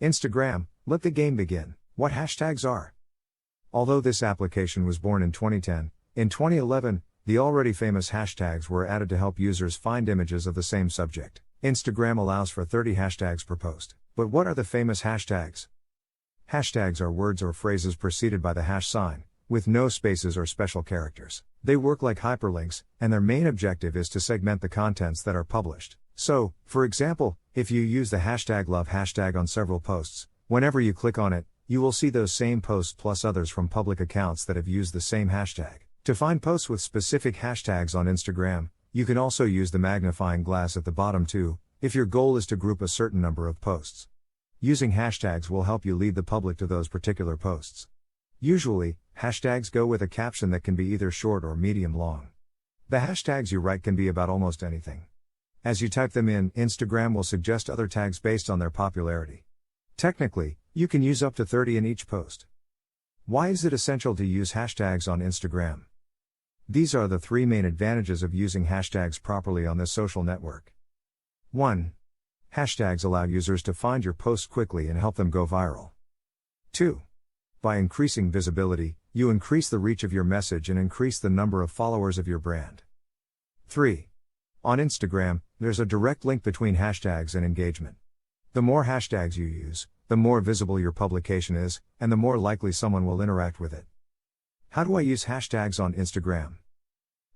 Instagram, let the game begin. What hashtags are? Although this application was born in 2010, in 2011, the already famous hashtags were added to help users find images of the same subject. Instagram allows for 30 hashtags per post. But what are the famous hashtags? Hashtags are words or phrases preceded by the hash sign, with no spaces or special characters. They work like hyperlinks, and their main objective is to segment the contents that are published. So, for example, if you use the hashtag love hashtag on several posts, whenever you click on it, you will see those same posts plus others from public accounts that have used the same hashtag. To find posts with specific hashtags on Instagram, you can also use the magnifying glass at the bottom too, if your goal is to group a certain number of posts. Using hashtags will help you lead the public to those particular posts. Usually, hashtags go with a caption that can be either short or medium long. The hashtags you write can be about almost anything. As you type them in, Instagram will suggest other tags based on their popularity. Technically, you can use up to 30 in each post. Why is it essential to use hashtags on Instagram? These are the 3 main advantages of using hashtags properly on this social network. 1. Hashtags allow users to find your posts quickly and help them go viral. 2. By increasing visibility, you increase the reach of your message and increase the number of followers of your brand. 3. On Instagram, there's a direct link between hashtags and engagement. The more hashtags you use, the more visible your publication is, and the more likely someone will interact with it. How do I use hashtags on Instagram?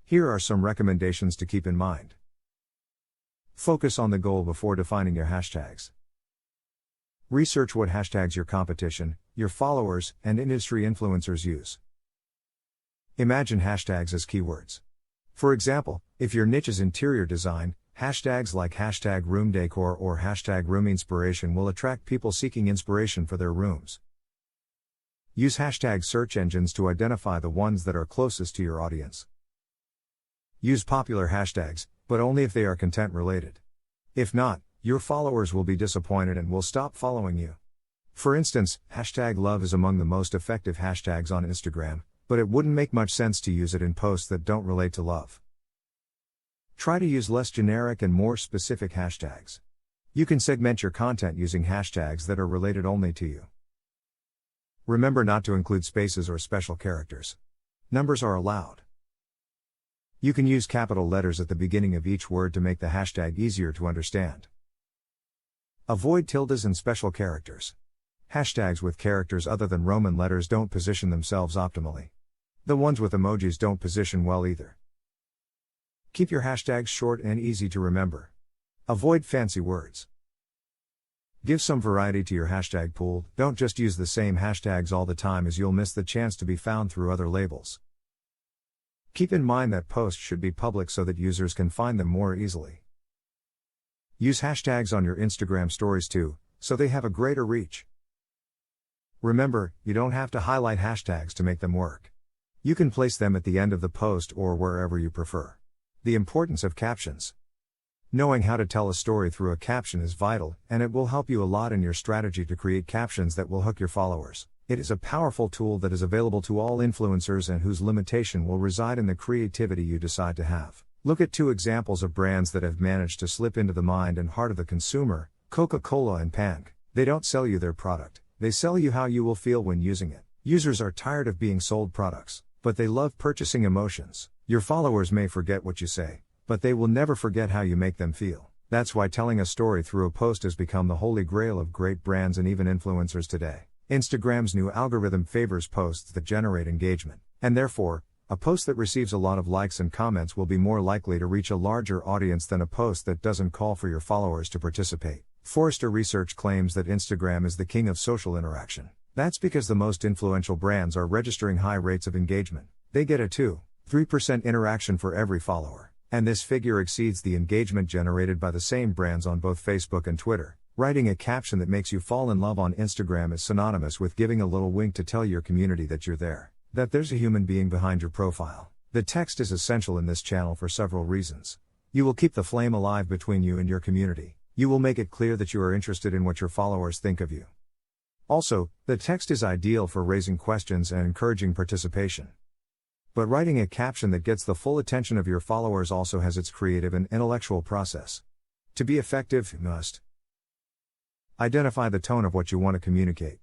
Here are some recommendations to keep in mind. Focus on the goal before defining your hashtags. Research what hashtags your competition, your followers, and industry influencers use. Imagine hashtags as keywords. For example, if your niche is interior design, hashtags like hashtag room decor or hashtag room inspiration will attract people seeking inspiration for their rooms. Use hashtag search engines to identify the ones that are closest to your audience. Use popular hashtags, but only if they are content related. If not, your followers will be disappointed and will stop following you. For instance, hashtag love is among the most effective hashtags on Instagram, but it wouldn't make much sense to use it in posts that don't relate to love. Try to use less generic and more specific hashtags. You can segment your content using hashtags that are related only to you. Remember not to include spaces or special characters. Numbers are allowed. You can use capital letters at the beginning of each word to make the hashtag easier to understand. Avoid tildes and special characters. Hashtags with characters other than Roman letters don't position themselves optimally. The ones with emojis don't position well either. Keep your hashtags short and easy to remember. Avoid fancy words. Give some variety to your hashtag pool. Don't just use the same hashtags all the time, as you'll miss the chance to be found through other labels. Keep in mind that posts should be public so that users can find them more easily. Use hashtags on your Instagram stories too, so they have a greater reach. Remember, you don't have to highlight hashtags to make them work. You can place them at the end of the post or wherever you prefer. The importance of captions. Knowing how to tell a story through a caption is vital, and it will help you a lot in your strategy to create captions that will hook your followers. It is a powerful tool that is available to all influencers and whose limitation will reside in the creativity you decide to have. Look at 2 examples of brands that have managed to slip into the mind and heart of the consumer, Coca-Cola and Pank. They don't sell you their product, they sell you how you will feel when using it. Users are tired of being sold products, but they love purchasing emotions. Your followers may forget what you say, but they will never forget how you make them feel. That's why telling a story through a post has become the holy grail of great brands and even influencers today. Instagram's new algorithm favors posts that generate engagement, and therefore, a post that receives a lot of likes and comments will be more likely to reach a larger audience than a post that doesn't call for your followers to participate. Forrester Research claims that Instagram is the king of social interaction. That's because the most influential brands are registering high rates of engagement. They get a 2-3% interaction for every follower, and this figure exceeds the engagement generated by the same brands on both Facebook and Twitter. Writing a caption that makes you fall in love on Instagram is synonymous with giving a little wink to tell your community that you're there, that there's a human being behind your profile. The text is essential in this channel for several reasons. You will keep the flame alive between you and your community. You will make it clear that you are interested in what your followers think of you. Also, the text is ideal for raising questions and encouraging participation. But writing a caption that gets the full attention of your followers also has its creative and intellectual process. To be effective, you must Identify the tone of what you want to communicate.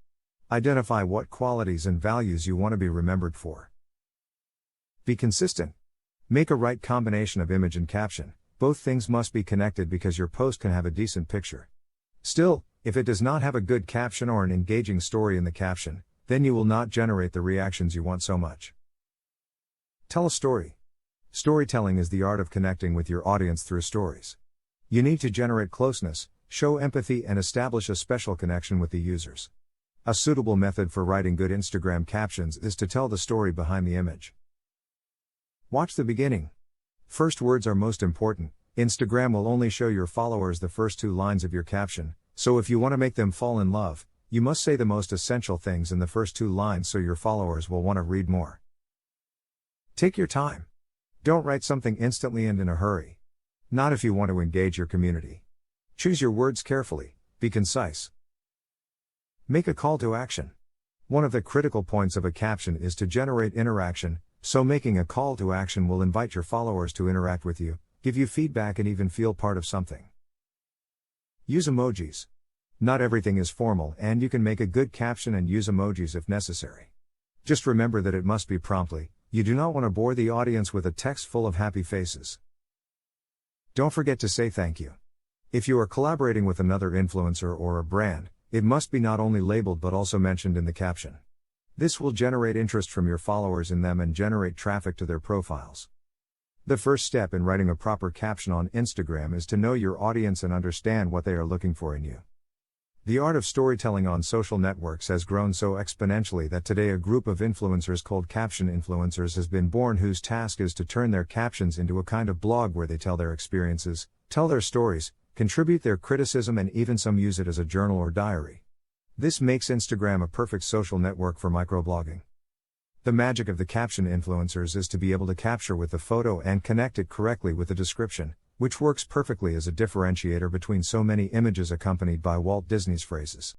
Identify what qualities and values you want to be remembered for. Be consistent. Make a right combination of image and caption. Both things must be connected because your post can have a decent picture. Still, if it does not have a good caption or an engaging story in the caption, then you will not generate the reactions you want so much. Tell a story. Storytelling is the art of connecting with your audience through stories. You need to generate closeness, show empathy, and establish a special connection with the users. A suitable method for writing good Instagram captions is to tell the story behind the image. Watch the beginning. First words are most important. Instagram will only show your followers the first 2 lines of your caption, so if you want to make them fall in love, you must say the most essential things in the first 2 lines so your followers will want to read more. Take your time. Don't write something instantly and in a hurry. Not if you want to engage your community. Choose your words carefully, be concise. Make a call to action. One of the critical points of a caption is to generate interaction, so making a call to action will invite your followers to interact with you, give you feedback, and even feel part of something. Use emojis. Not everything is formal, and you can make a good caption and use emojis if necessary. Just remember that it must be promptly. You do not want to bore the audience with a text full of happy faces. Don't forget to say thank you. If you are collaborating with another influencer or a brand, it must be not only labeled but also mentioned in the caption. This will generate interest from your followers in them and generate traffic to their profiles. The first step in writing a proper caption on Instagram is to know your audience and understand what they are looking for in you. The art of storytelling on social networks has grown so exponentially that today a group of influencers called caption influencers has been born, whose task is to turn their captions into a kind of blog where they tell their experiences, tell their stories, contribute their criticism, and even some use it as a journal or diary. This makes Instagram a perfect social network for microblogging. The magic of the caption influencers is to be able to capture with the photo and connect it correctly with the description, which works perfectly as a differentiator between so many images accompanied by Walt Disney's phrases.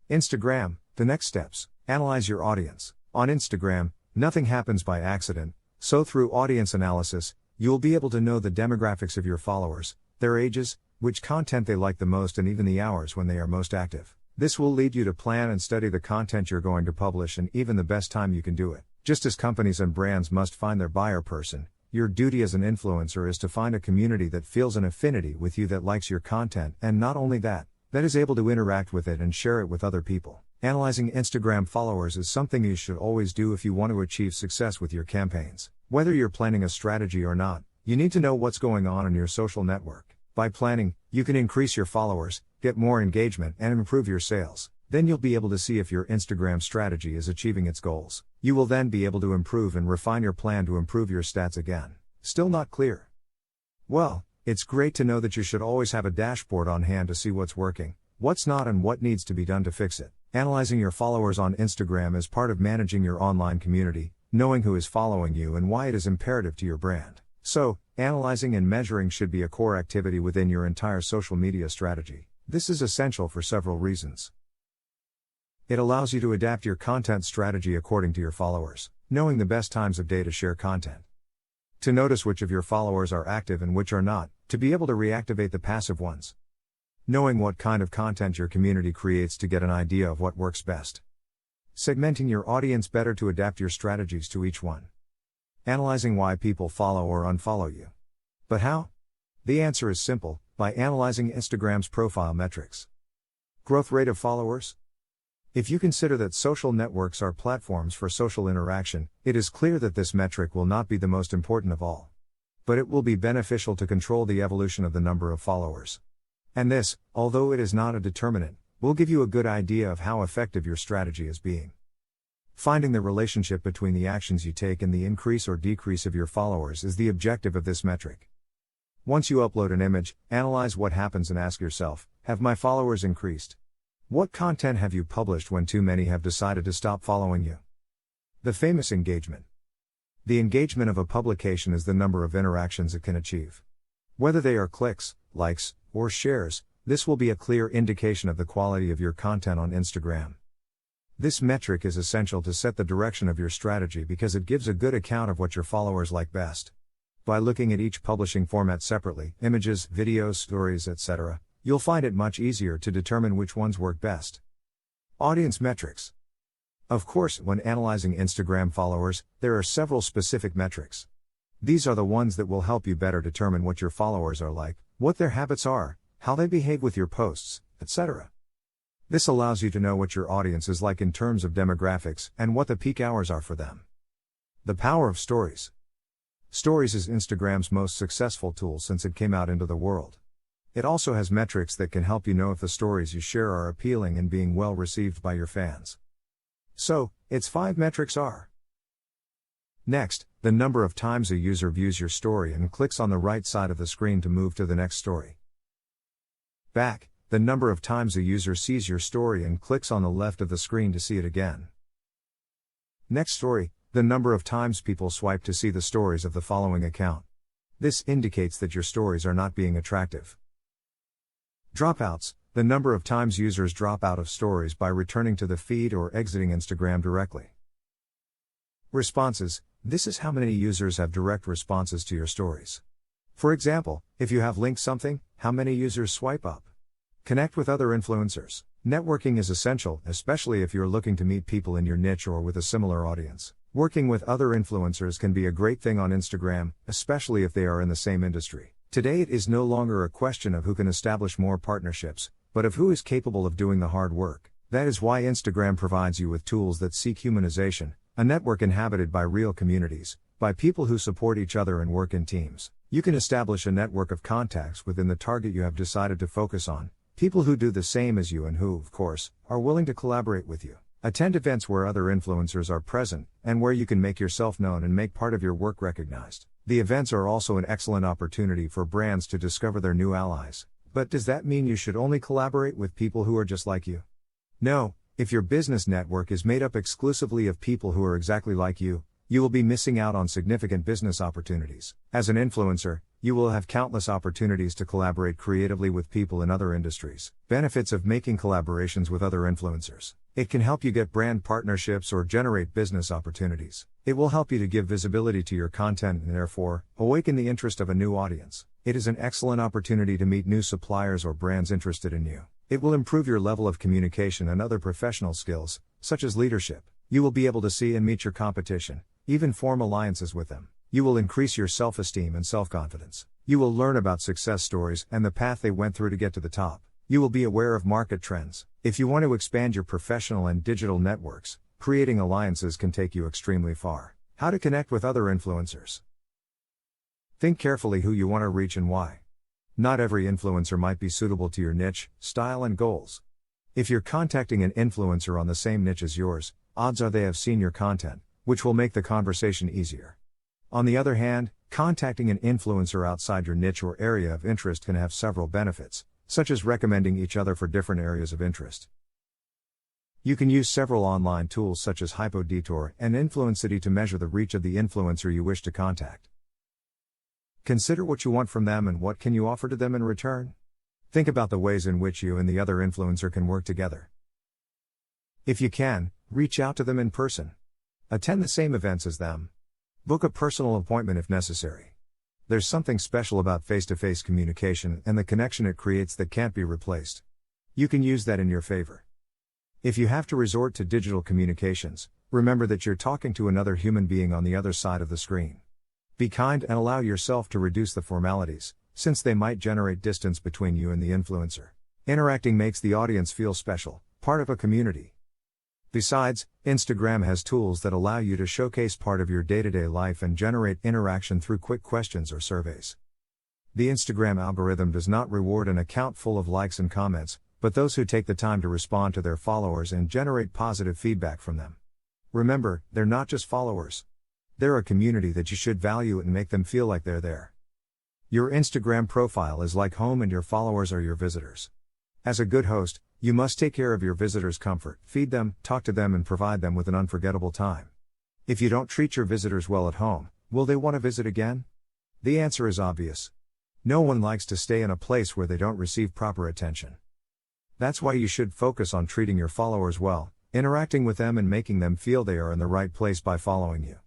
Instagram, the next steps. Analyze your audience. On Instagram, nothing happens by accident, so through audience analysis, you will be able to know the demographics of your followers, their ages, which content they like the most, and even the hours when they are most active. This will lead you to plan and study the content you're going to publish and even the best time you can do it. Just as companies and brands must find their buyer person, your duty as an influencer is to find a community that feels an affinity with you, that likes your content, and not only that is able to interact with it and share it with other people. Analyzing Instagram followers is something you should always do if you want to achieve success with your campaigns. Whether you're planning a strategy or not, you need to know what's going on in your social network. By planning, you can increase your followers, get more engagement, and improve your sales. Then you'll be able to see if your Instagram strategy is achieving its goals. You will then be able to improve and refine your plan to improve your stats again. Still not clear? Well, it's great to know that you should always have a dashboard on hand to see what's working, what's not, and what needs to be done to fix it. Analyzing your followers on Instagram is part of managing your online community, knowing who is following you and why it is imperative to your brand. So, analyzing and measuring should be a core activity within your entire social media strategy. This is essential for several reasons. It allows you to adapt your content strategy according to your followers, knowing the best times of day to share content. To notice which of your followers are active and which are not, to be able to reactivate the passive ones. Knowing what kind of content your community creates to get an idea of what works best. Segmenting your audience better to adapt your strategies to each one. Analyzing why people follow or unfollow you. But how? The answer is simple, by analyzing Instagram's profile metrics. Growth rate of followers? If you consider that social networks are platforms for social interaction, it is clear that this metric will not be the most important of all. But it will be beneficial to control the evolution of the number of followers. And this, although it is not a determinant, will give you a good idea of how effective your strategy is being. Finding the relationship between the actions you take and the increase or decrease of your followers is the objective of this metric. Once you upload an image, analyze what happens and ask yourself, have my followers increased? What content have you published when too many have decided to stop following you? The famous engagement. The engagement of a publication is the number of interactions it can achieve. Whether they are clicks, likes, or shares, this will be a clear indication of the quality of your content on Instagram. This metric is essential to set the direction of your strategy because it gives a good account of what your followers like best. By looking at each publishing format separately, images, videos, stories, etc., you'll find it much easier to determine which ones work best. Audience metrics. Of course, when analyzing Instagram followers, there are several specific metrics. These are the ones that will help you better determine what your followers are like, what their habits are, how they behave with your posts, etc. This allows you to know what your audience is like in terms of demographics and what the peak hours are for them. The power of stories. Stories is Instagram's most successful tool since it came out into the world. It also has metrics that can help you know if the stories you share are appealing and being well received by your fans. So, its 5 metrics are: next, the number of times a user views your story and clicks on the right side of the screen to move to the next story. Back, the number of times a user sees your story and clicks on the left of the screen to see it again. Next story, the number of times people swipe to see the stories of the following account. This indicates that your stories are not being attractive. Dropouts, the number of times users drop out of stories by returning to the feed or exiting Instagram directly. Responses, this is how many users have direct responses to your stories. For example, if you have linked something, how many users swipe up? Connect with other influencers. Networking is essential, especially if you're looking to meet people in your niche or with a similar audience. Working with other influencers can be a great thing on Instagram, especially if they are in the same industry. Today it is no longer a question of who can establish more partnerships, but of who is capable of doing the hard work. That is why Instagram provides you with tools that seek humanization, a network inhabited by real communities, by people who support each other and work in teams. You can establish a network of contacts within the target you have decided to focus on. People who do the same as you and who, of course, are willing to collaborate with you. Attend events where other influencers are present, and where you can make yourself known and make part of your work recognized. The events are also an excellent opportunity for brands to discover their new allies. But does that mean you should only collaborate with people who are just like you? No, if your business network is made up exclusively of people who are exactly like you will be missing out on significant business opportunities. As an influencer, you will have countless opportunities to collaborate creatively with people in other industries. Benefits of making collaborations with other influencers. It can help you get brand partnerships or generate business opportunities. It will help you to give visibility to your content and therefore, awaken the interest of a new audience. It is an excellent opportunity to meet new suppliers or brands interested in you. It will improve your level of communication and other professional skills, such as leadership. You will be able to see and meet your competition, even form alliances with them. You will increase your self-esteem and self-confidence. You will learn about success stories and the path they went through to get to the top. You will be aware of market trends. If you want to expand your professional and digital networks, creating alliances can take you extremely far. How to connect with other influencers. Think carefully who you want to reach and why. Not every influencer might be suitable to your niche, style and goals. If you're contacting an influencer on the same niche as yours, odds are they have seen your content, which will make the conversation easier. On the other hand, contacting an influencer outside your niche or area of interest can have several benefits, such as recommending each other for different areas of interest. You can use several online tools such as HypoDetour and Influencity to measure the reach of the influencer you wish to contact. Consider what you want from them and what can you offer to them in return. Think about the ways in which you and the other influencer can work together. If you can, reach out to them in person. Attend the same events as them. Book a personal appointment if necessary. There's something special about face-to-face communication and the connection it creates that can't be replaced. You can use that in your favor. If you have to resort to digital communications, remember that you're talking to another human being on the other side of the screen. Be kind and allow yourself to reduce the formalities, since they might generate distance between you and the influencer. Interacting makes the audience feel special, part of a community. Besides, Instagram has tools that allow you to showcase part of your day-to-day life and generate interaction through quick questions or surveys. The Instagram algorithm does not reward an account full of likes and comments, but those who take the time to respond to their followers and generate positive feedback from them. Remember, they're not just followers. They're a community that you should value and make them feel like they're there. Your Instagram profile is like home and your followers are your visitors. As a good host, you must take care of your visitors' comfort, feed them, talk to them and provide them with an unforgettable time. If you don't treat your visitors well at home, will they want to visit again? The answer is obvious. No one likes to stay in a place where they don't receive proper attention. That's why you should focus on treating your followers well, interacting with them and making them feel they are in the right place by following you.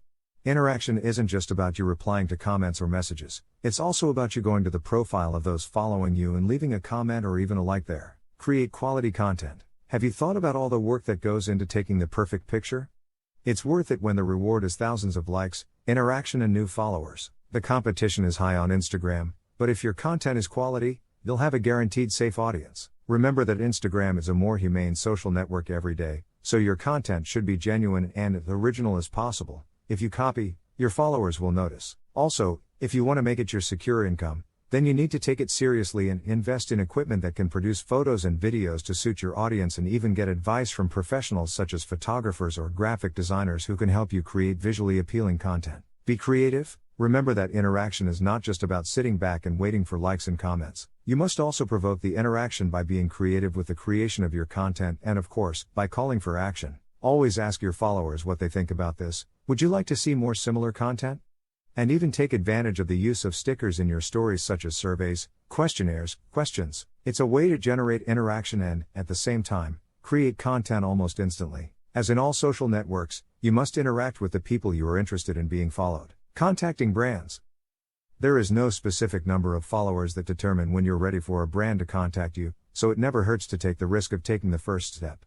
Interaction isn't just about you replying to comments or messages, it's also about you going to the profile of those following you and leaving a comment or even a like there. Create quality content. Have you thought about all the work that goes into taking the perfect picture? It's worth it when the reward is thousands of likes, interaction, and new followers. The competition is high on Instagram, but if your content is quality, you'll have a guaranteed safe audience. Remember that Instagram is a more humane social network every day, so your content should be genuine and as original as possible. If you copy, your followers will notice. Also, if you want to make it your secure income, then you need to take it seriously and invest in equipment that can produce photos and videos to suit your audience, and even get advice from professionals such as photographers or graphic designers who can help you create visually appealing content. Be creative. Remember that interaction is not just about sitting back and waiting for likes and comments. You must also provoke the interaction by being creative with the creation of your content and, of course, by calling for action. Always ask your followers what they think about this. Would you like to see more similar content? And even take advantage of the use of stickers in your stories, such as surveys, questionnaires, questions. It's a way to generate interaction and, at the same time, create content almost instantly. As in all social networks, you must interact with the people you are interested in being followed. Contacting brands. There is no specific number of followers that determine when you're ready for a brand to contact you, so it never hurts to take the risk of taking the first step.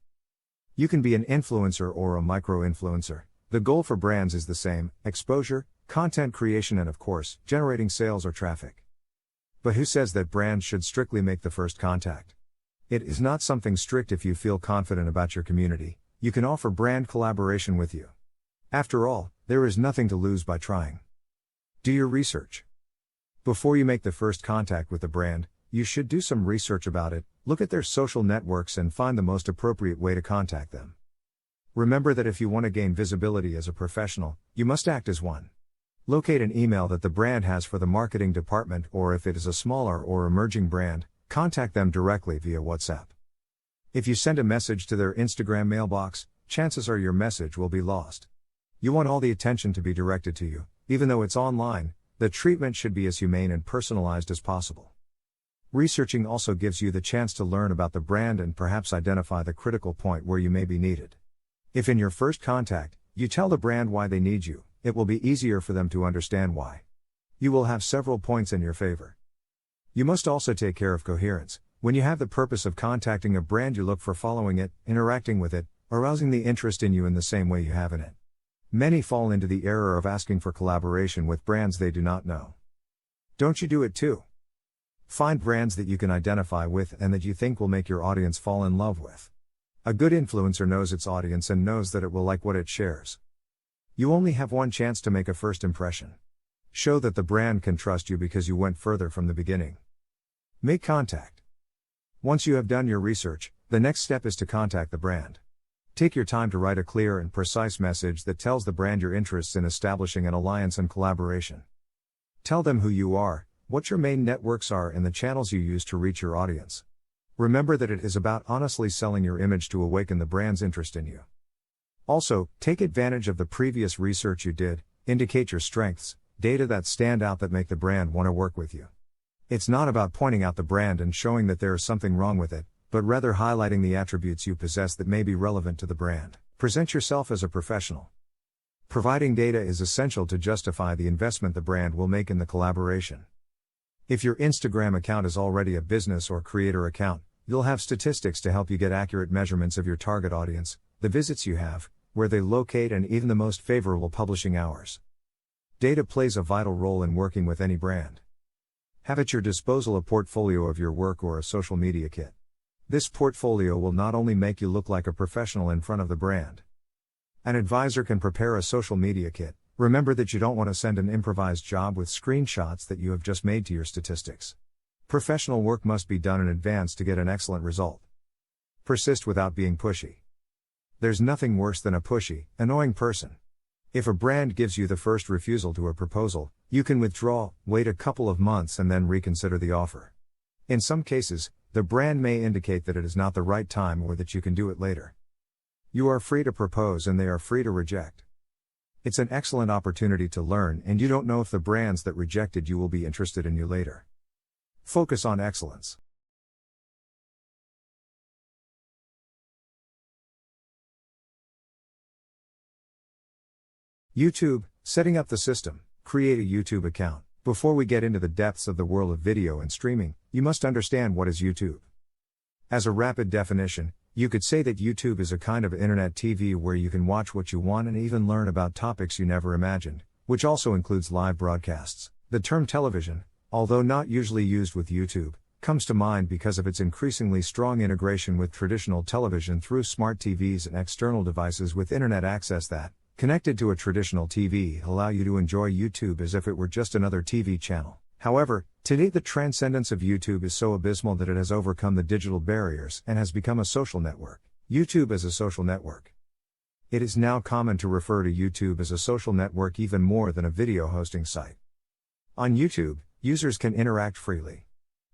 You can be an influencer or a micro-influencer. The goal for brands is the same: exposure, content creation, and of course, generating sales or traffic. But who says that brands should strictly make the first contact? It is not something strict. If you feel confident about your community, you can offer brand collaboration with you. After all, there is nothing to lose by trying. Do your research. Before you make the first contact with a brand, you should do some research about it, look at their social networks, and find the most appropriate way to contact them. Remember that if you want to gain visibility as a professional, you must act as one. Locate an email that the brand has for the marketing department, or if it is a smaller or emerging brand, contact them directly via WhatsApp. If you send a message to their Instagram mailbox, chances are your message will be lost. You want all the attention to be directed to you. Even though it's online, the treatment should be as humane and personalized as possible. Researching also gives you the chance to learn about the brand and perhaps identify the critical point where you may be needed. If in your first contact, you tell the brand why they need you, it will be easier for them to understand why. You will have several points in your favor. You must also take care of coherence. When you have the purpose of contacting a brand, you look for following it, interacting with it, arousing the interest in you in the same way you have in it. Many fall into the error of asking for collaboration with brands they do not know. Don't you do it too? Find brands that you can identify with and that you think will make your audience fall in love with. A good influencer knows its audience and knows that it will like what it shares. You only have one chance to make a first impression. Show that the brand can trust you because you went further from the beginning. Make contact. Once you have done your research, the next step is to contact the brand. Take your time to write a clear and precise message that tells the brand your interests in establishing an alliance and collaboration. Tell them who you are, what your main networks are, and the channels you use to reach your audience. Remember that it is about honestly selling your image to awaken the brand's interest in you. Also, take advantage of the previous research you did, indicate your strengths, data that stand out that make the brand want to work with you. It's not about pointing out the brand and showing that there is something wrong with it, but rather highlighting the attributes you possess that may be relevant to the brand. Present yourself as a professional. Providing data is essential to justify the investment the brand will make in the collaboration. If your Instagram account is already a business or creator account, you'll have statistics to help you get accurate measurements of your target audience, the visits you have, where they locate, and even the most favorable publishing hours. Data plays a vital role in working with any brand. Have at your disposal a portfolio of your work or a social media kit. This portfolio will not only make you look like a professional in front of the brand. An advisor can prepare a social media kit. Remember that you don't want to send an improvised job with screenshots that you have just made to your statistics. Professional work must be done in advance to get an excellent result. Persist without being pushy. There's nothing worse than a pushy, annoying person. If a brand gives you the first refusal to a proposal, you can withdraw, wait a couple of months, and then reconsider the offer. In some cases, the brand may indicate that it is not the right time or that you can do it later. You are free to propose and they are free to reject. It's an excellent opportunity to learn, and you don't know if the brands that rejected you will be interested in you later. Focus on excellence. YouTube, setting up the system. Create a YouTube account. Before we get into the depths of the world of video and streaming, you must understand what is YouTube. As a rapid definition, you could say that YouTube is a kind of internet TV where you can watch what you want and even learn about topics you never imagined, which also includes live broadcasts. The term television, although not usually used with YouTube, comes to mind because of its increasingly strong integration with traditional television through smart TVs and external devices with internet access that, connected to a traditional TV, allow you to enjoy YouTube as if it were just another TV channel. However, today the transcendence of YouTube is so abysmal that it has overcome the digital barriers and has become a social network. YouTube as a social network. It is now common to refer to YouTube as a social network even more than a video hosting site. On YouTube, users can interact freely.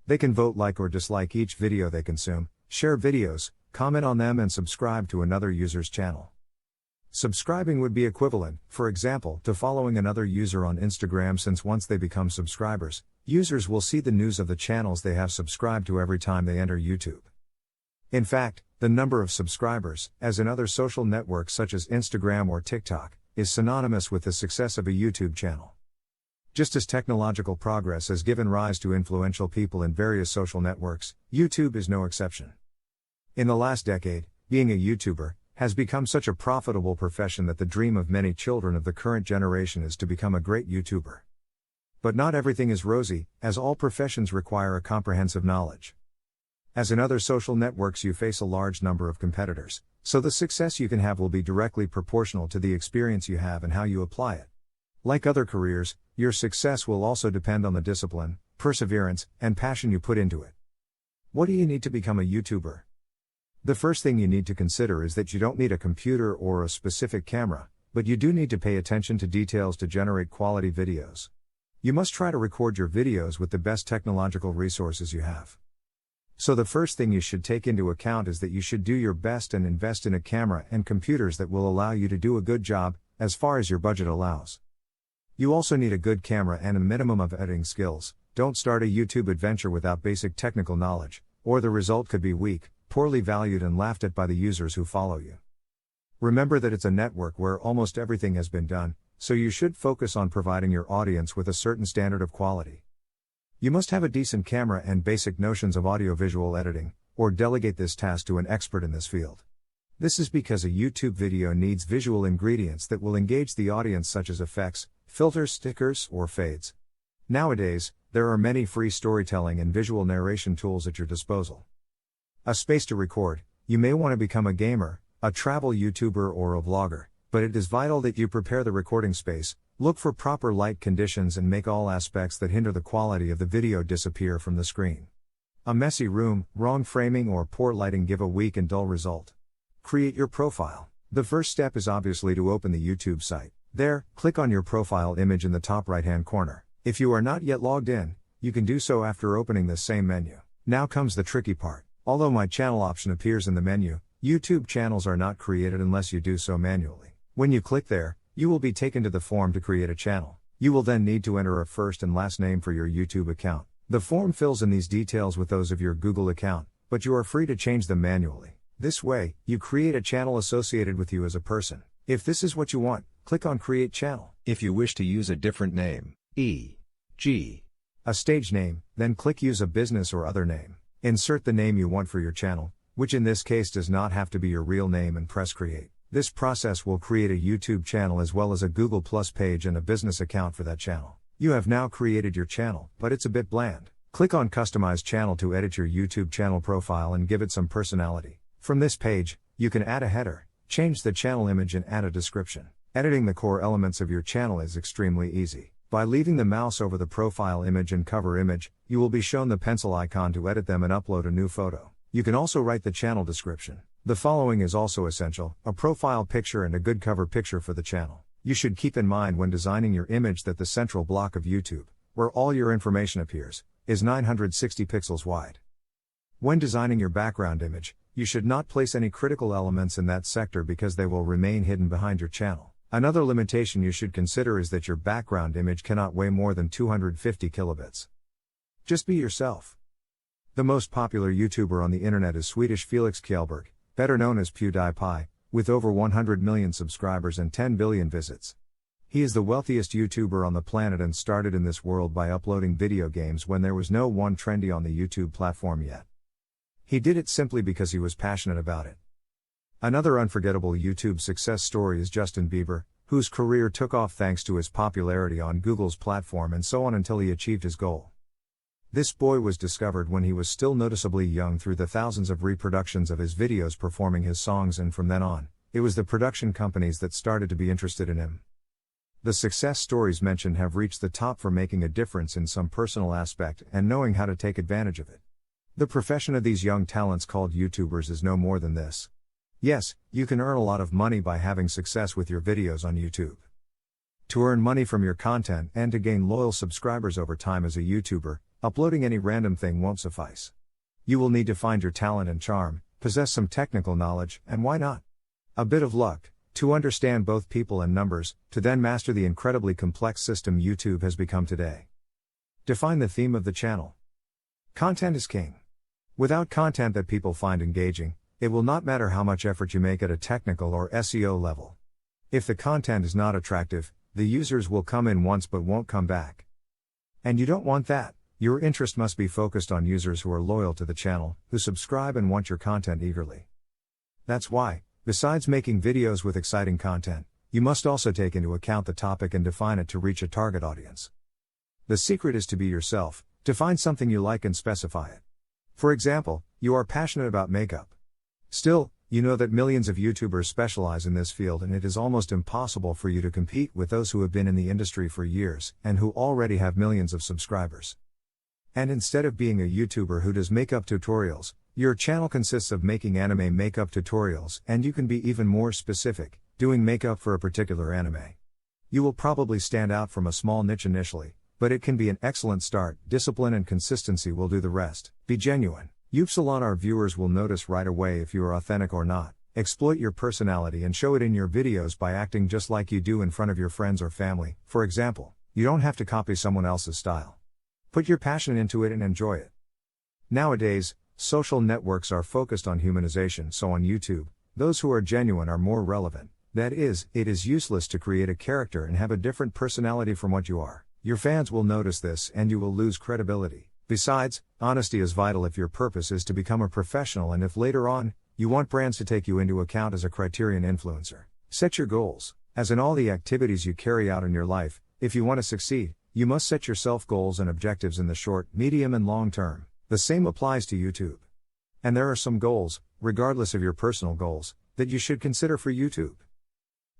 They can vote, like or dislike each video they consume, share videos, comment on them, and subscribe to another user's channel. Subscribing would be equivalent, for example, to following another user on Instagram, since once they become subscribers, users will see the news of the channels they have subscribed to every time they enter YouTube. In fact, the number of subscribers, as in other social networks such as Instagram or TikTok, is synonymous with the success of a YouTube channel. Just as technological progress has given rise to influential people in various social networks, YouTube is no exception. In the last decade, being a YouTuber has become such a profitable profession that the dream of many children of the current generation is to become a great YouTuber. But not everything is rosy, as all professions require a comprehensive knowledge. As in other social networks, you face a large number of competitors, so the success you can have will be directly proportional to the experience you have and how you apply it. Like other careers, your success will also depend on the discipline, perseverance, and passion you put into it. What do you need to become a YouTuber? The first thing you need to consider is that you don't need a computer or a specific camera, but you do need to pay attention to details to generate quality videos. You must try to record your videos with the best technological resources you have. So the first thing you should take into account is that you should do your best and invest in a camera and computers that will allow you to do a good job, as far as your budget allows. You also need a good camera and a minimum of editing skills. Don't start a YouTube adventure without basic technical knowledge, or the result could be weak, poorly valued, and laughed at by the users who follow you. Remember that it's a network where almost everything has been done, so you should focus on providing your audience with a certain standard of quality. You must have a decent camera and basic notions of audiovisual editing, or delegate this task to an expert in this field. This is because a YouTube video needs visual ingredients that will engage the audience, such as effects, filters, stickers, or fades. Nowadays, there are many free storytelling and visual narration tools at your disposal. A space to record. You may want to become a gamer, a travel YouTuber, or a vlogger, but it is vital that you prepare the recording space, look for proper light conditions, and make all aspects that hinder the quality of the video disappear from the screen. A messy room, wrong framing, or poor lighting give a weak and dull result. Create your profile. The first step is obviously to open the YouTube site. There, click on your profile image in the top right-hand corner. If you are not yet logged in, you can do so after opening this same menu. Now comes the tricky part. Although my channel option appears in the menu, YouTube channels are not created unless you do so manually. When you click there, you will be taken to the form to create a channel. You will then need to enter a first and last name for your YouTube account. The form fills in these details with those of your Google account, but you are free to change them manually. This way, you create a channel associated with you as a person. If this is what you want, click on Create Channel. If you wish to use a different name, e.g., a stage name, then click Use a business or other name. Insert the name you want for your channel, which in this case does not have to be your real name, and press Create. This process will create a YouTube channel as well as a Google Plus page and a business account for that channel. You have now created your channel, but it's a bit bland. Click on Customize Channel to edit your YouTube channel profile and give it some personality. From this page, you can add a header, change the channel image, and add a description. Editing the core elements of your channel is extremely easy. By leaving the mouse over the profile image and cover image, you will be shown the pencil icon to edit them and upload a new photo. You can also write the channel description. The following is also essential: a profile picture and a good cover picture for the channel. You should keep in mind when designing your image that the central block of YouTube, where all your information appears, is 960 pixels wide. When designing your background image, you should not place any critical elements in that sector because they will remain hidden behind your channel. Another limitation you should consider is that your background image cannot weigh more than 250 kilobits. Just be yourself. The most popular YouTuber on the internet is Swedish Felix Kjellberg, better known as PewDiePie, with over 100 million subscribers and 10 billion visits. He is the wealthiest YouTuber on the planet and started in this world by uploading video games when there was no one trendy on the YouTube platform yet. He did it simply because he was passionate about it. Another unforgettable YouTube success story is Justin Bieber, whose career took off thanks to his popularity on Google's platform and so on until he achieved his goal. This boy was discovered when he was still noticeably young through the thousands of reproductions of his videos performing his songs, and from then on, it was the production companies that started to be interested in him. The success stories mentioned have reached the top for making a difference in some personal aspect and knowing how to take advantage of it. The profession of these young talents called YouTubers is no more than this. Yes, you can earn a lot of money by having success with your videos on YouTube. To earn money from your content and to gain loyal subscribers over time as a YouTuber, uploading any random thing won't suffice. You will need to find your talent and charm, possess some technical knowledge, and why not? A bit of luck, to understand both people and numbers, to then master the incredibly complex system YouTube has become today. Define the theme of the channel. Content is king. Without content that people find engaging, it will not matter how much effort you make at a technical or SEO level. If the content is not attractive, the users will come in once but won't come back. And you don't want that. Your interest must be focused on users who are loyal to the channel, who subscribe and want your content eagerly. That's why, besides making videos with exciting content, you must also take into account the topic and define it to reach a target audience. The secret is to be yourself, to find something you like and specify it. For example, you are passionate about makeup. Still, you know that millions of YouTubers specialize in this field and it is almost impossible for you to compete with those who have been in the industry for years and who already have millions of subscribers. And instead of being a YouTuber who does makeup tutorials, your channel consists of making anime makeup tutorials, and you can be even more specific, doing makeup for a particular anime. You will probably stand out from a small niche initially, but it can be an excellent start. Discipline and consistency will do the rest. Be genuine. Our viewers will notice right away if you are authentic or not. Exploit your personality and show it in your videos by acting just like you do in front of your friends or family. For example, you don't have to copy someone else's style. Put your passion into it and enjoy it. Nowadays, social networks are focused on humanization, so on YouTube, those who are genuine are more relevant. That is, it is useless to create a character and have a different personality from what you are. Your fans will notice this and you will lose credibility. Besides, honesty is vital if your purpose is to become a professional and if later on, you want brands to take you into account as a criterion influencer. Set your goals. As in all the activities you carry out in your life, if you want to succeed, you must set yourself goals and objectives in the short, medium and long term. The same applies to YouTube. And there are some goals, regardless of your personal goals, that you should consider for YouTube.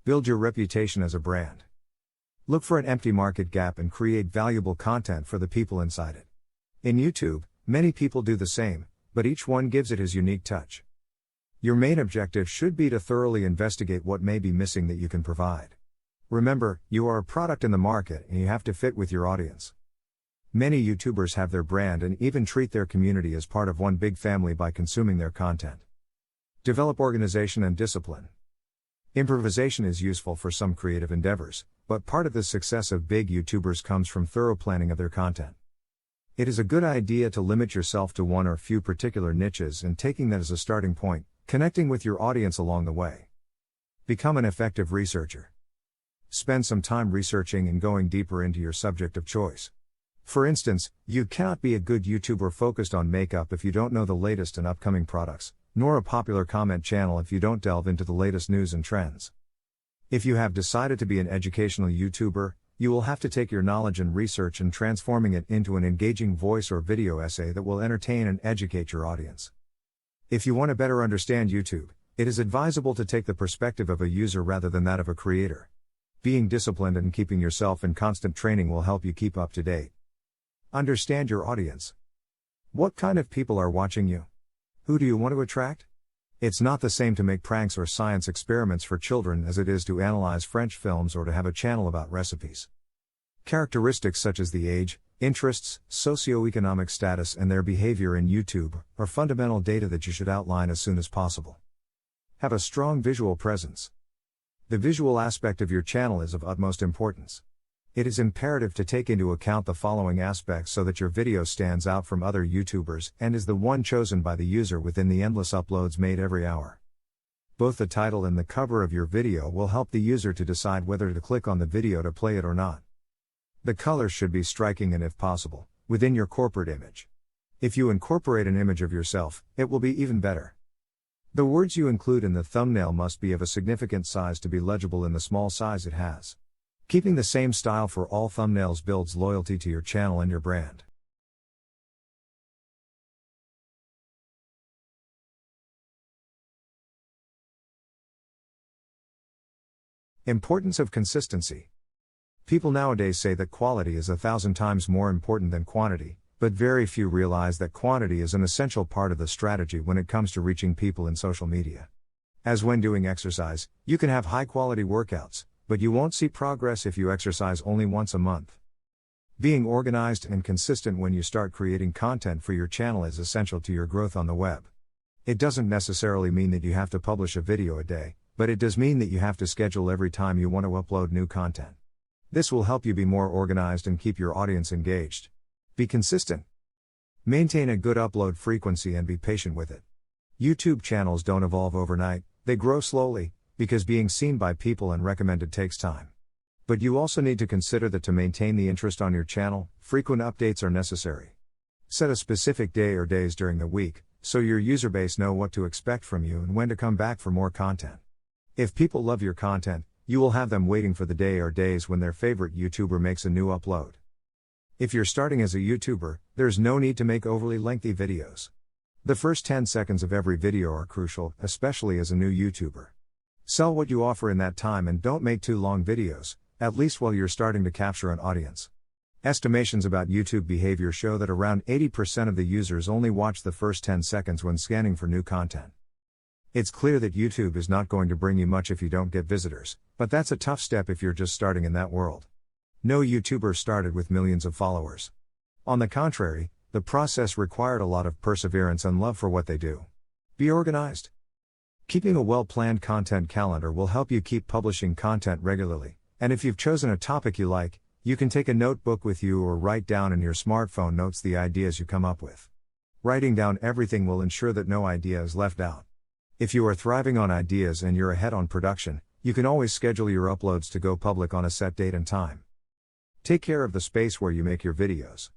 Build your reputation as a brand. Look for an empty market gap and create valuable content for the people inside it. In YouTube, many people do the same, but each one gives it his unique touch. Your main objective should be to thoroughly investigate what may be missing that you can provide. Remember, you are a product in the market and you have to fit with your audience. Many YouTubers have their brand and even treat their community as part of one big family by consuming their content. Develop organization and discipline. Improvisation is useful for some creative endeavors, but part of the success of big YouTubers comes from thorough planning of their content. It is a good idea to limit yourself to one or few particular niches and taking that as a starting point, connecting with your audience along the way. Become an effective researcher. Spend some time researching and going deeper into your subject of choice. For instance, you cannot be a good YouTuber focused on makeup if you don't know the latest and upcoming products, nor a popular comment channel if you don't delve into the latest news and trends. If you have decided to be an educational YouTuber, you will have to take your knowledge and research and transforming it into an engaging voice or video essay that will entertain and educate your audience. If you want to better understand YouTube, it is advisable to take the perspective of a user rather than that of a creator. Being disciplined and keeping yourself in constant training will help you keep up to date. Understand your audience. What kind of people are watching you? Who do you want to attract? It's not the same to make pranks or science experiments for children as it is to analyze French films or to have a channel about recipes. Characteristics such as the age, interests, socioeconomic status and their behavior in YouTube are fundamental data that you should outline as soon as possible. Have a strong visual presence. The visual aspect of your channel is of utmost importance. It is imperative to take into account the following aspects so that your video stands out from other YouTubers and is the one chosen by the user within the endless uploads made every hour. Both the title and the cover of your video will help the user to decide whether to click on the video to play it or not. The colors should be striking and, if possible, within your corporate image. If you incorporate an image of yourself, it will be even better. The words you include in the thumbnail must be of a significant size to be legible in the small size it has. Keeping the same style for all thumbnails builds loyalty to your channel and your brand. Importance of consistency. People nowadays say that quality is 1,000 times more important than quantity, but very few realize that quantity is an essential part of the strategy when it comes to reaching people in social media. As when doing exercise, you can have high-quality workouts, but you won't see progress if you exercise only once a month. Being organized and consistent when you start creating content for your channel is essential to your growth on the web. It doesn't necessarily mean that you have to publish a video a day, but it does mean that you have to schedule every time you want to upload new content. This will help you be more organized and keep your audience engaged. Be consistent. Maintain a good upload frequency and be patient with it. YouTube channels don't evolve overnight, they grow slowly, because being seen by people and recommended takes time. But you also need to consider that to maintain the interest on your channel, frequent updates are necessary. Set a specific day or days during the week, so your user base know what to expect from you and when to come back for more content. If people love your content, you will have them waiting for the day or days when their favorite YouTuber makes a new upload. If you're starting as a YouTuber, there's no need to make overly lengthy videos. The first 10 seconds of every video are crucial, especially as a new YouTuber. Sell what you offer in that time and don't make too long videos, at least while you're starting to capture an audience. Estimations about YouTube behavior show that around 80% of the users only watch the first 10 seconds when scanning for new content. It's clear that YouTube is not going to bring you much if you don't get visitors, but that's a tough step if you're just starting in that world. No YouTuber started with millions of followers. On the contrary, the process required a lot of perseverance and love for what they do. Be organized. Keeping a well-planned content calendar will help you keep publishing content regularly, and if you've chosen a topic you like, you can take a notebook with you or write down in your smartphone notes the ideas you come up with. Writing down everything will ensure that no idea is left out. If you are thriving on ideas and you're ahead on production, you can always schedule your uploads to go public on a set date and time. Take care of the space where you make your videos.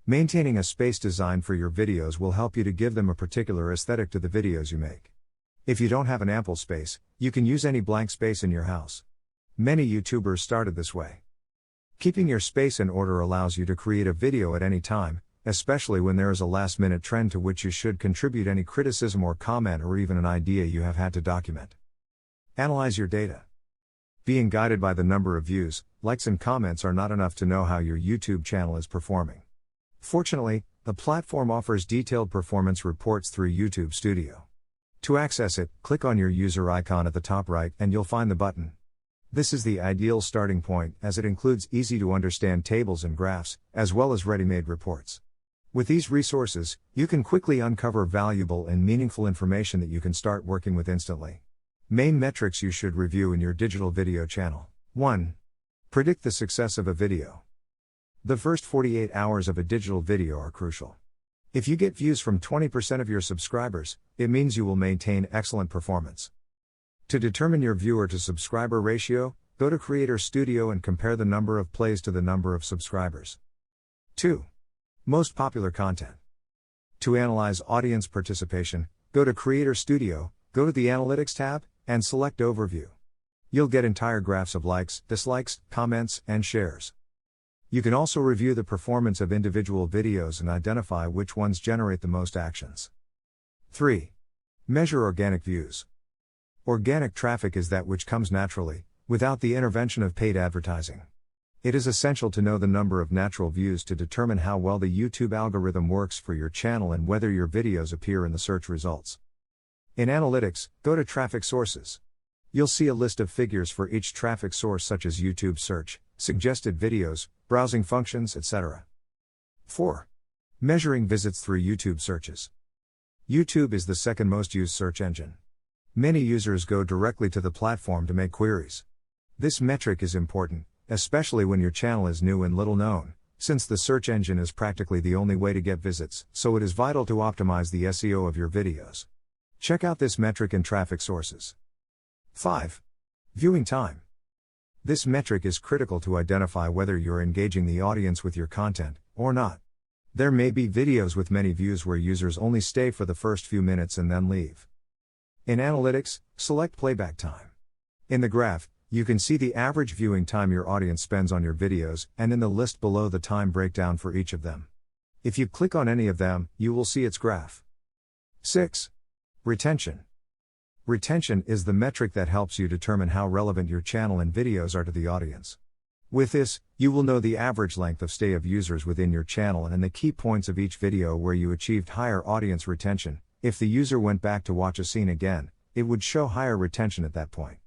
Maintaining a space designed for your videos will help you to give them a particular aesthetic to the videos you make. If you don't have an ample space, you can use any blank space in your house. Many YouTubers started this way. Keeping your space in order allows you to create a video at any time, especially when there is a last-minute trend to which you should contribute any criticism or comment or even an idea you have had to document. Analyze your data. Being guided by the number of views, likes and comments are not enough to know how your YouTube channel is performing. Fortunately, the platform offers detailed performance reports through YouTube Studio. To access it, click on your user icon at the top right and you'll find the button. This is the ideal starting point as it includes easy-to-understand tables and graphs, as well as ready-made reports. With these resources, you can quickly uncover valuable and meaningful information that you can start working with instantly. Main metrics you should review in your digital video channel. 1. Predict the success of a video. The first 48 hours of a digital video are crucial. If you get views from 20% of your subscribers, it means you will maintain excellent performance. To determine your viewer to subscriber ratio, go to Creator Studio and compare the number of plays to the number of subscribers. 2. Most popular content. To analyze audience participation, go to Creator Studio, go to the Analytics tab, and select Overview. You'll get entire graphs of likes, dislikes, comments, and shares. You can also review the performance of individual videos and identify which ones generate the most actions. 3. Measure organic views. Organic traffic is that which comes naturally, without the intervention of paid advertising. It is essential to know the number of natural views to determine how well the YouTube algorithm works for your channel and whether your videos appear in the search results. In Analytics, go to Traffic Sources. You'll see a list of figures for each traffic source such as YouTube search, suggested videos, browsing functions, etc. 4. Measuring visits through YouTube searches. YouTube is the second most used search engine. Many users go directly to the platform to make queries. This metric is important, especially when your channel is new and little known, since the search engine is practically the only way to get visits, so it is vital to optimize the SEO of your videos. Check out this metric in traffic sources. 5. Viewing time. This metric is critical to identify whether you're engaging the audience with your content, or not. There may be videos with many views where users only stay for the first few minutes and then leave. In Analytics, select Playback Time. In the graph, you can see the average viewing time your audience spends on your videos, and in the list below the time breakdown for each of them. If you click on any of them, you will see its graph. 6. Retention. Retention is the metric that helps you determine how relevant your channel and videos are to the audience. With this, you will know the average length of stay of users within your channel and the key points of each video where you achieved higher audience retention. If the user went back to watch a scene again, it would show higher retention at that point.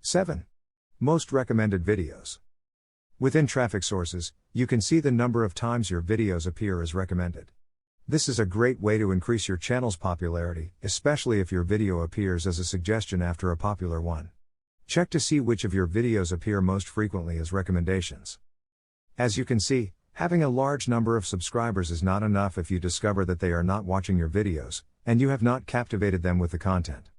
7. Most recommended videos. Within traffic sources, you can see the number of times your videos appear as recommended. This is a great way to increase your channel's popularity, especially if your video appears as a suggestion after a popular one. Check to see which of your videos appear most frequently as recommendations. As you can see, having a large number of subscribers is not enough if you discover that they are not watching your videos, and you have not captivated them with the content.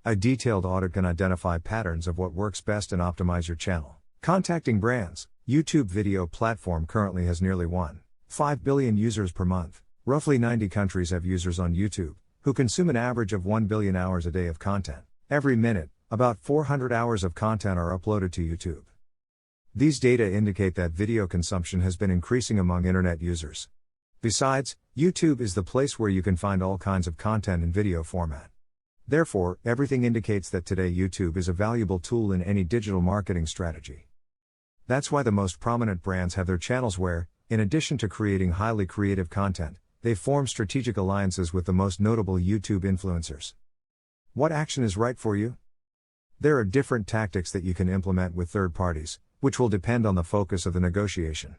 A detailed audit can identify patterns of what works best and optimize your channel. Contacting brands. YouTube video platform currently has nearly 1.5 billion users per month. Roughly 90 countries have users on YouTube, who consume an average of 1 billion hours a day of content. Every minute, about 400 hours of content are uploaded to YouTube. These data indicate that video consumption has been increasing among internet users. Besides, YouTube is the place where you can find all kinds of content in video format. Therefore, everything indicates that today YouTube is a valuable tool in any digital marketing strategy. That's why the most prominent brands have their channels where, in addition to creating highly creative content, they form strategic alliances with the most notable YouTube influencers. What action is right for you? There are different tactics that you can implement with third parties, which will depend on the focus of the negotiation.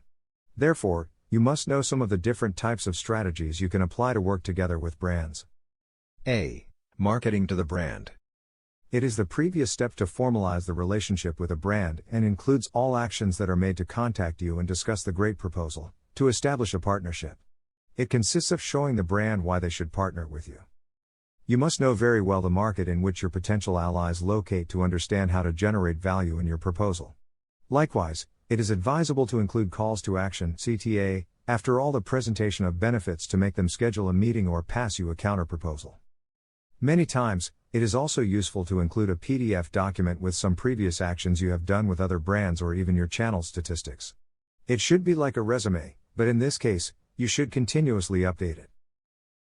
Therefore, you must know some of the different types of strategies you can apply to work together with brands. A. Marketing to the brand. It is the previous step to formalize the relationship with a brand and includes all actions that are made to contact you and discuss the great proposal, to establish a partnership. It consists of showing the brand why they should partner with you. You must know very well the market in which your potential allies locate to understand how to generate value in your proposal. Likewise, it is advisable to include calls to action (CTA) after all the presentation of benefits to make them schedule a meeting or pass you a counterproposal. Many times, it is also useful to include a PDF document with some previous actions you have done with other brands or even your channel statistics. It should be like a resume, but in this case, you should continuously update it.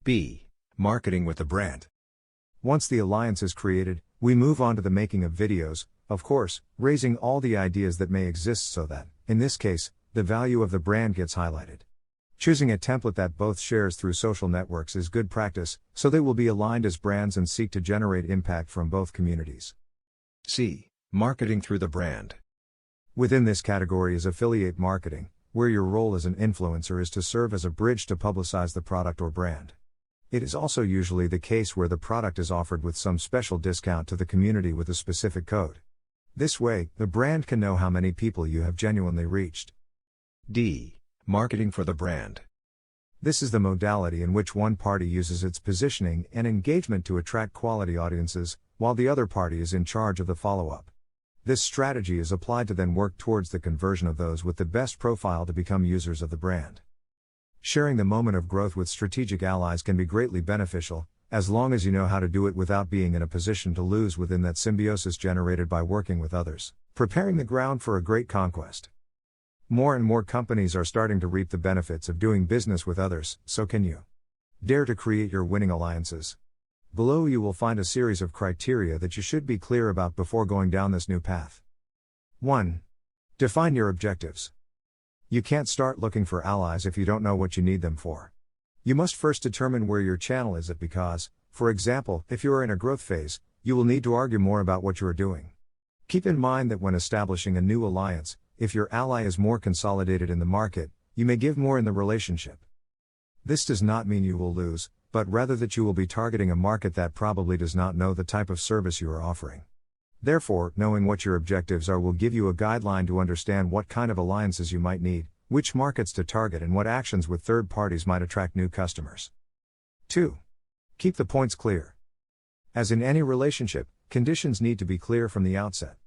B. Marketing with the brand. Once the alliance is created, we move on to the making of videos, of course, raising all the ideas that may exist so that, in this case, the value of the brand gets highlighted. Choosing a template that both shares through social networks is good practice, so they will be aligned as brands and seek to generate impact from both communities. C. Marketing through the brand. Within this category is affiliate marketing, where your role as an influencer is to serve as a bridge to publicize the product or brand. It is also usually the case where the product is offered with some special discount to the community with a specific code. This way, the brand can know how many people you have genuinely reached. D. Marketing for the brand. This is the modality in which one party uses its positioning and engagement to attract quality audiences, while the other party is in charge of the follow-up. This strategy is applied to then work towards the conversion of those with the best profile to become users of the brand. Sharing the moment of growth with strategic allies can be greatly beneficial, as long as you know how to do it without being in a position to lose within that symbiosis generated by working with others, preparing the ground for a great conquest. More and more companies are starting to reap the benefits of doing business with others, so can you. Dare to create your winning alliances. Below you will find a series of criteria that you should be clear about before going down this new path. 1. Define your objectives. You can't start looking for allies if you don't know what you need them for. You must first determine where your channel is at because, for example, if you are in a growth phase, you will need to argue more about what you are doing. Keep in mind that when establishing a new alliance, if your ally is more consolidated in the market, you may give more in the relationship. This does not mean you will lose, but rather that you will be targeting a market that probably does not know the type of service you are offering. Therefore, knowing what your objectives are will give you a guideline to understand what kind of alliances you might need, which markets to target and what actions with third parties might attract new customers. 2. Keep the points clear. As in any relationship, conditions need to be clear from the outset.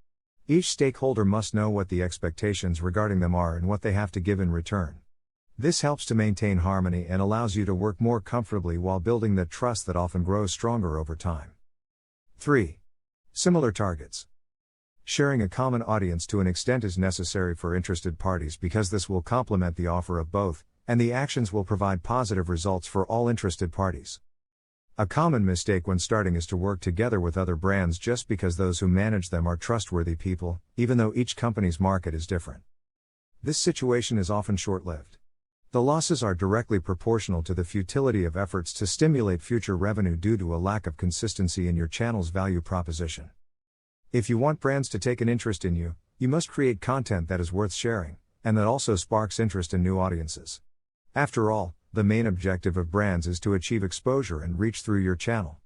Each stakeholder must know what the expectations regarding them are and what they have to give in return. This helps to maintain harmony and allows you to work more comfortably while building that trust that often grows stronger over time. 3. Similar targets. Sharing a common audience to an extent is necessary for interested parties because this will complement the offer of both, and the actions will provide positive results for all interested parties. A common mistake when starting is to work together with other brands just because those who manage them are trustworthy people, even though each company's market is different. This situation is often short-lived. The losses are directly proportional to the futility of efforts to stimulate future revenue due to a lack of consistency in your channel's value proposition. If you want brands to take an interest in you, you must create content that is worth sharing, and that also sparks interest in new audiences. After all, the main objective of brands is to achieve exposure and reach through your channel.